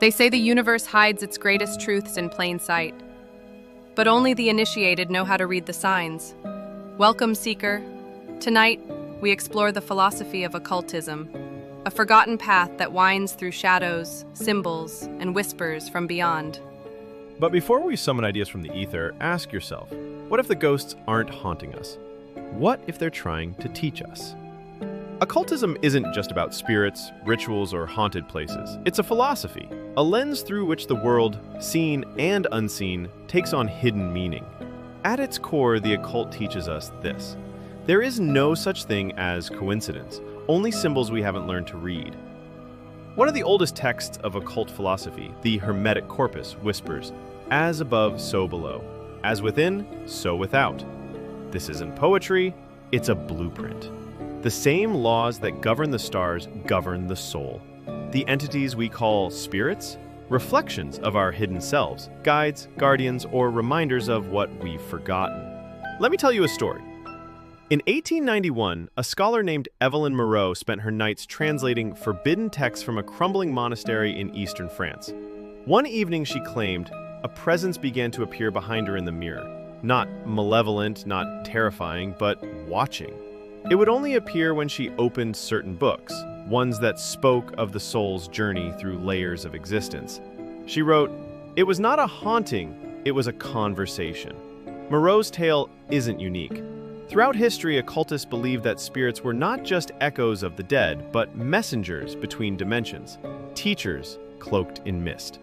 They say the universe hides its greatest truths in plain sight, but only the initiated know how to read the signs. Welcome, Seeker. Tonight, we explore the philosophy of occultism, a forgotten path that winds through shadows, symbols, and whispers from beyond. But before we summon ideas from the ether, ask yourself, what if the ghosts aren't haunting us? What if they're trying to teach us? Occultism isn't just about spirits, rituals, or haunted places. It's a philosophy, a lens through which the world, seen and unseen, takes on hidden meaning. At its core, the occult teaches us this. There is no such thing as coincidence, only symbols we haven't learned to read. One of the oldest texts of occult philosophy, the Hermetic Corpus, whispers, "As above, so below. As within, so without." This isn't poetry, it's a blueprint. The same laws that govern the stars govern the soul. The entities we call spirits, reflections of our hidden selves, guides, guardians, or reminders of what we've forgotten. Let me tell you a story. In 1891, a scholar named Evelyn Moreau spent her nights translating forbidden texts from a crumbling monastery in eastern France. One evening, she claimed, a presence began to appear behind her in the mirror. Not malevolent, not terrifying, but watching. It would only appear when she opened certain books, ones that spoke of the soul's journey through layers of existence. She wrote, "It was not a haunting, it was a conversation." Moreau's tale isn't unique. Throughout history, occultists believed that spirits were not just echoes of the dead, but messengers between dimensions, teachers cloaked in mist.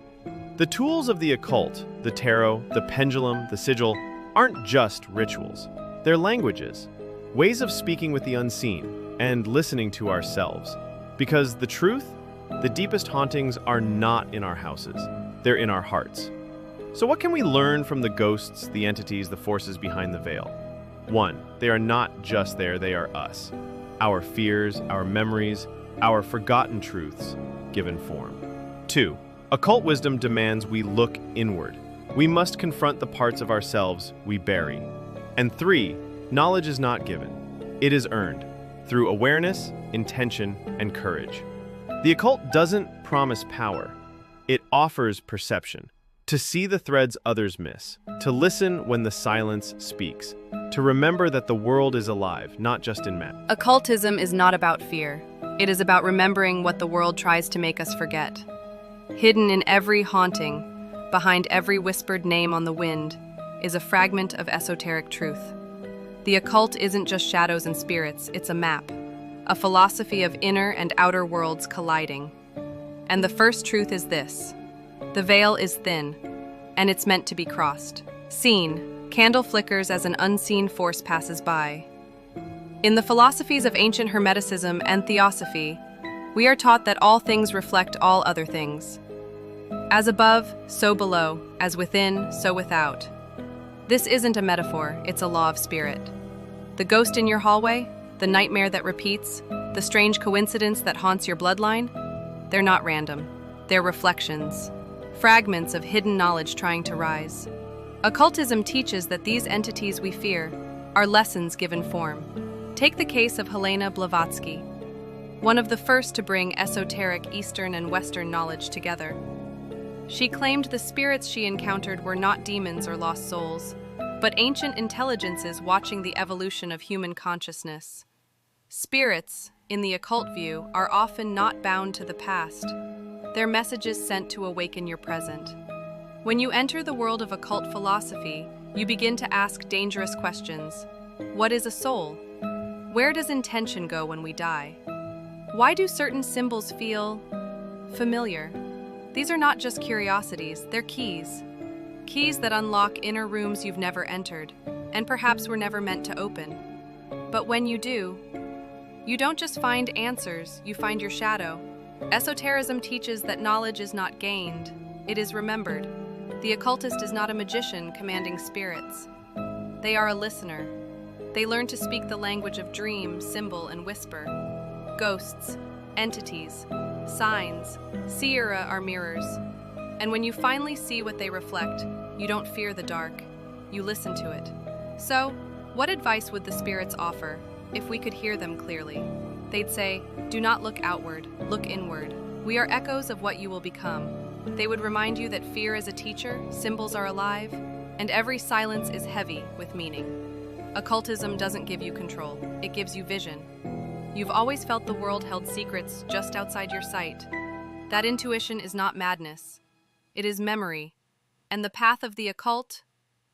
The tools of the occult, the tarot, the pendulum, the sigil, aren't just rituals. They're languages, ways of speaking with the unseen and listening to ourselves. Because the truth, the deepest hauntings are not in our houses, they're in our hearts. So what can we learn from the ghosts, the entities, the forces behind the veil? 1, they are not just there, they are us. Our fears, our memories, our forgotten truths given form. 2, occult wisdom demands we look inward. We must confront the parts of ourselves we bury. And 3, knowledge is not given. It is earned through awareness, intention, and courage. The occult doesn't promise power. It offers perception. To see the threads others miss. To listen when the silence speaks. To remember that the world is alive, not just in matter. Occultism is not about fear. It is about remembering what the world tries to make us forget. Hidden in every haunting, behind every whispered name on the wind, is a fragment of esoteric truth. The occult isn't just shadows and spirits, it's a map, a philosophy of inner and outer worlds colliding. And the first truth is this: the veil is thin, and it's meant to be crossed. Seen, candle flickers as an unseen force passes by. In the philosophies of ancient Hermeticism and Theosophy, we are taught that all things reflect all other things. As above, so below, as within, so without. This isn't a metaphor, it's a law of spirit. The ghost in your hallway, the nightmare that repeats, the strange coincidence that haunts your bloodline, they're not random. They're reflections, fragments of hidden knowledge trying to rise. Occultism teaches that these entities we fear are lessons given form. Take the case of Helena Blavatsky, one of the first to bring esoteric Eastern and Western knowledge together. She claimed the spirits she encountered were not demons or lost souls, but ancient intelligences watching the evolution of human consciousness. Spirits, in the occult view, are often not bound to the past. They're messages sent to awaken your present. When you enter the world of occult philosophy, you begin to ask dangerous questions. What is a soul? Where does intention go when we die? Why do certain symbols feel familiar? These are not just curiosities, they're keys. Keys that unlock inner rooms you've never entered, and perhaps were never meant to open. But when you do, you don't just find answers, you find your shadow. Esotericism teaches that knowledge is not gained, it is remembered. The occultist is not a magician commanding spirits. They are a listener. They learn to speak the language of dream, symbol, and whisper. Ghosts, entities, signs, seera are mirrors. And when you finally see what they reflect, you don't fear the dark, you listen to it. So, what advice would the spirits offer if we could hear them clearly? They'd say, do not look outward, look inward. We are echoes of what you will become. They would remind you that fear is a teacher, symbols are alive, and every silence is heavy with meaning. Occultism doesn't give you control, it gives you vision. You've always felt the world held secrets just outside your sight. That intuition is not madness, it is memory, and the path of the occult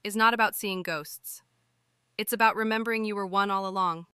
is not about seeing ghosts. It's about remembering you were one all along.